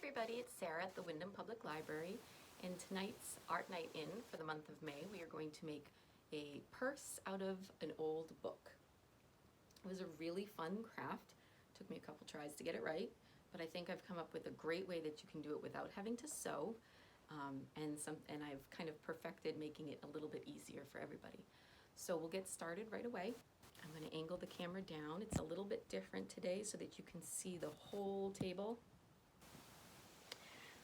everybody, it's Sarah at the Windham Public Library. In tonight's Art Night In for the month of May, we are going to make a purse out of an old book. It was a really fun craft. It took me a couple tries to get it right, but I think I've come up with a great way that you can do it without having to sew, and I've kind of perfected making it a little bit easier for everybody. So we'll get started right away. I'm going to angle the camera down. It's a little bit different today so that you can see the whole table.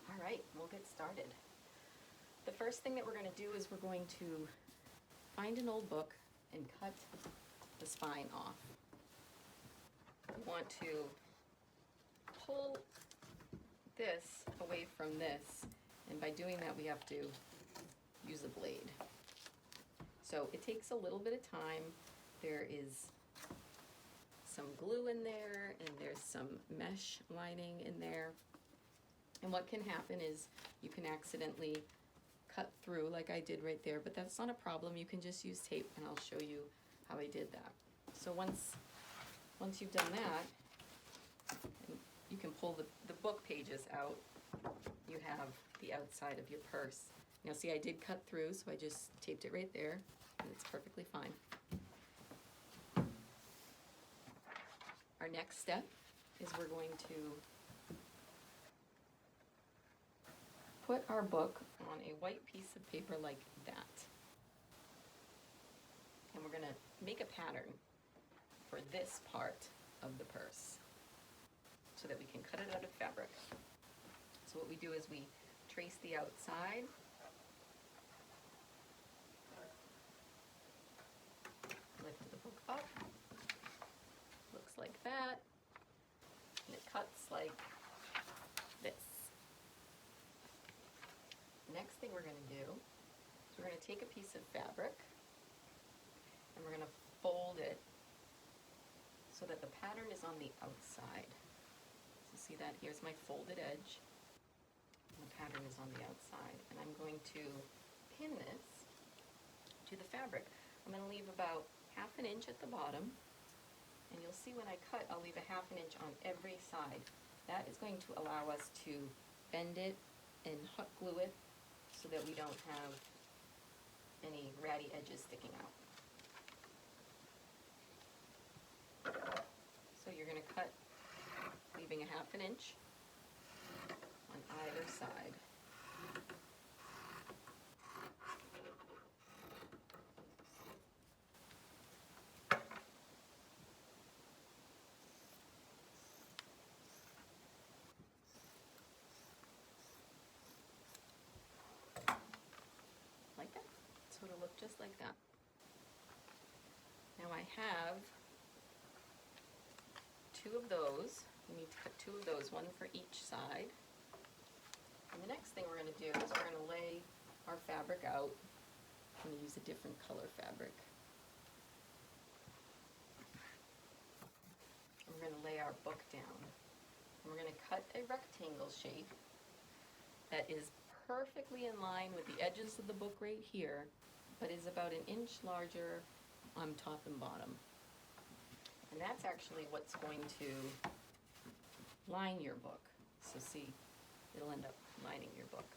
All right, we'll get started. The first thing that we're going to do is we're going to find an old book and cut the spine off. We want to pull this away from this, and by doing that we have to use a blade. So it takes a little bit of time. There is some glue in there and there's some mesh lining in there. And what can happen is you can accidentally cut through like I did right there, but that's not a problem. You can just use tape and I'll show you how I did that. So once you've done that, you can pull the book pages out. You have the outside of your purse. Now see, I did cut through, so I just taped it right there and it's perfectly fine. Our next step is we're going to put our book on a white piece of paper like that. And we're going to make a pattern for this part of the purse so that we can cut it out of fabric. So what we do is we trace the outside, lift the book up, looks like that, and it cuts like this. Next thing we're going to do is we're going to take a piece of fabric and we're going to fold it so that the pattern is on the outside. So see that? Here's my folded edge and the pattern is on the outside. And I'm going to pin this to the fabric. I'm going to leave about 1/2 inch at the bottom, and you'll see when I cut I'll leave a 1/2 inch on every side. That is going to allow us to bend it and hot glue it so that we don't have any ratty edges sticking out. So you're going to cut leaving a 1/2 inch on either side. Like that. So it'll look just like that. Now I have 2 of those. We need to cut 2 of those, 1 for each side. And the next thing we're going to do is we're going to lay our fabric out. I'm going to use a different color fabric. And we're going to lay our book down. And we're going to cut a rectangle shape that is perfectly in line with the edges of the book right here, but is about 1 inch larger on top and bottom. And that's actually what's going to line your book. So see, it'll end up lining your book.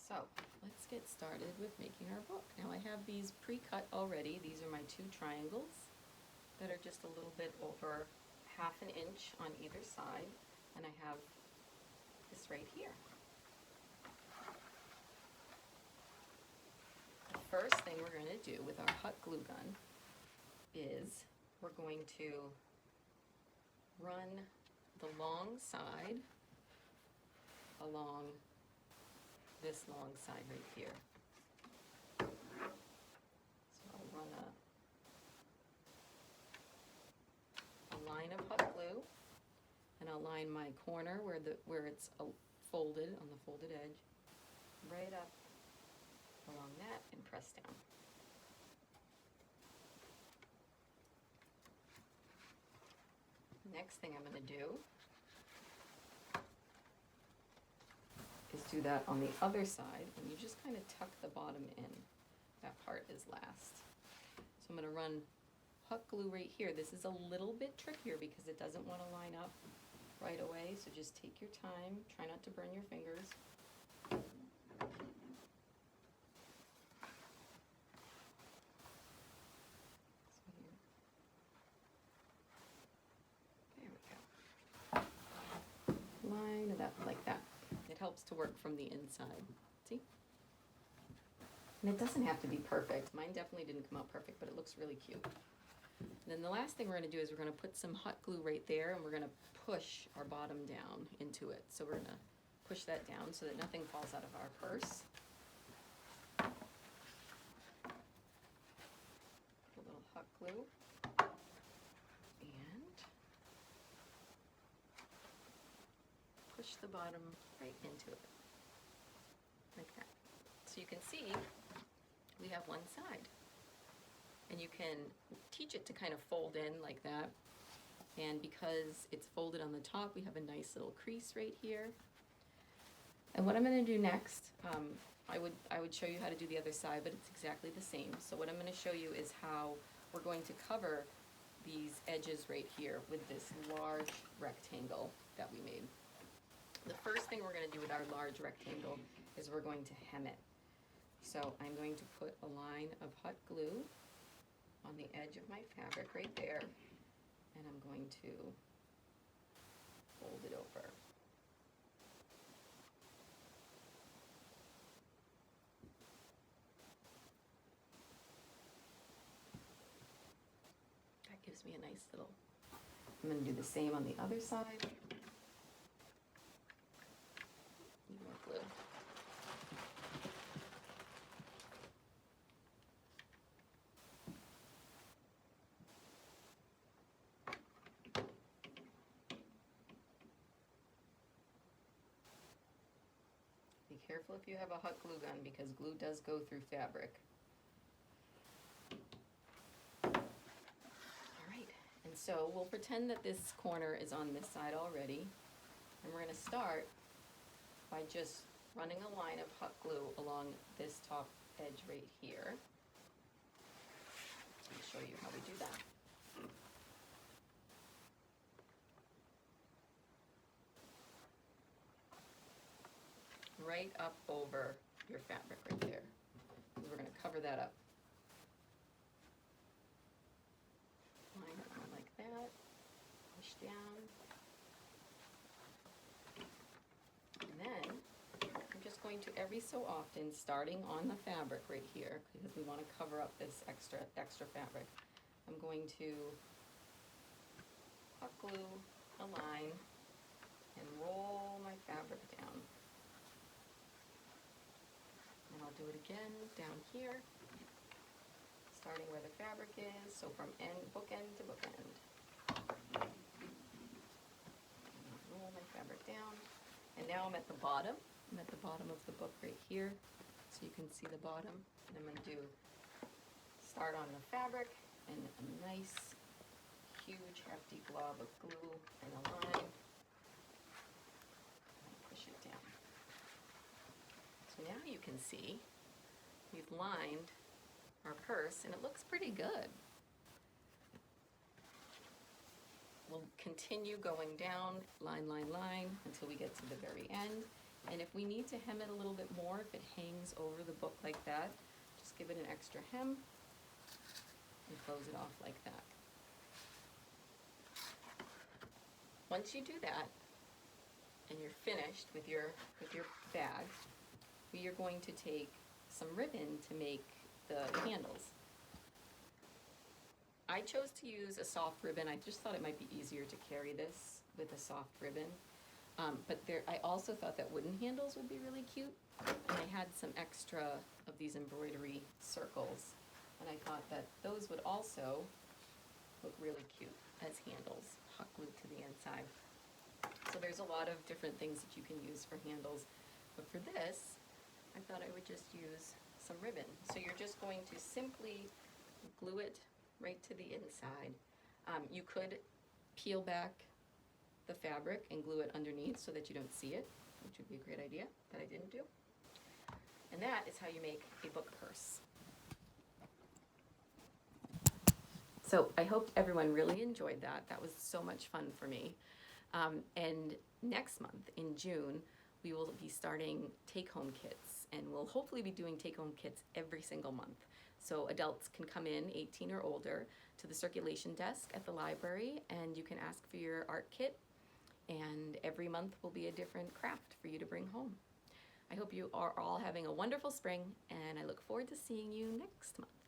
So let's get started with making our book. Now I have these pre-cut already. These are my 2 triangles that are just a little bit over 1/2 inch on either side, and I have this right here. The first thing we're going to do with our hot glue gun is we're going to run the long side along this long side right here. So I'll run a line of hot glue, and I'll line my corner where it's folded on the folded edge right up along that and press down. Next thing I'm going to do is do that on the other side, and you just kind of tuck the bottom in. That part is last. So I'm going to run hot glue right here. This is a little bit trickier because it doesn't want to line up right away, so just take your time. Try not to burn your fingers. So here. There we go. Line it up like that. It helps to work from the inside. See? And it doesn't have to be perfect. Mine definitely didn't come out perfect, but it looks really cute. And then the last thing we're going to do is we're going to put some hot glue right there, and we're going to push our bottom down into it. So we're going to push that down so that nothing falls out of our purse. Put a little hot glue. And push the bottom right into it. Like that. So you can see we have one side. And you can teach it to kind of fold in like that. And because it's folded on the top, we have a nice little crease right here. And what I'm going to do next, I would show you how to do the other side, but it's exactly the same. So what I'm going to show you is how we're going to cover these edges right here with this large rectangle that we made. The first thing we're going to do with our large rectangle is we're going to hem it. So I'm going to put a line of hot glue on the edge of my fabric right there, and I'm going to fold it over. That gives me a nice little, I'm going to do the same on the other side. Need more glue. Be careful if you have a hot glue gun, because glue does go through fabric. Alright, and so we'll pretend that this corner is on this side already, and we're going to start by just running a line of hot glue along this top edge right here. I'll show you how we do that. Right up over your fabric right there. We're going to cover that up. Line it on like that. Push down. And then I'm just going to every so often, starting on the fabric right here, because we want to cover up this extra fabric, I'm going to hot glue a line and roll my fabric down. And I'll do it again down here, starting where the fabric is, so from bookend to bookend. Roll my fabric down, and now I'm at the bottom. I'm at the bottom of the book right here, so you can see the bottom. And I'm going to start on the fabric and a nice, huge, hefty glob of glue and a line, and push it down. So now you can see we've lined our purse, and it looks pretty good. We'll continue going down, line, until we get to the very end. And if we need to hem it a little bit more, if it hangs over the book like that, just give it an extra hem and close it off like that. Once you do that, and you're finished with your bag, we are going to take some ribbon to make the handles. I chose to use a soft ribbon. I just thought it might be easier to carry this with a soft ribbon. But I also thought that wooden handles would be really cute. And I had some extra of these embroidery circles. And I thought that those would also look really cute as handles, hot glued to the inside. So there's a lot of different things that you can use for handles. But for this, I thought I would just use some ribbon. So you're just going to simply glue it right to the inside. You could peel back the fabric and glue it underneath so that you don't see it, which would be a great idea, that I didn't do. And that is how you make a book purse. So I hope everyone really enjoyed that. That was so much fun for me. And next month, in June, we will be starting take-home kits, and we'll hopefully be doing take-home kits every single month. So adults can come in, 18 or older, to the circulation desk at the library, and you can ask for your art kit, and every month will be a different craft for you to bring home. I hope you are all having a wonderful spring, and I look forward to seeing you next month.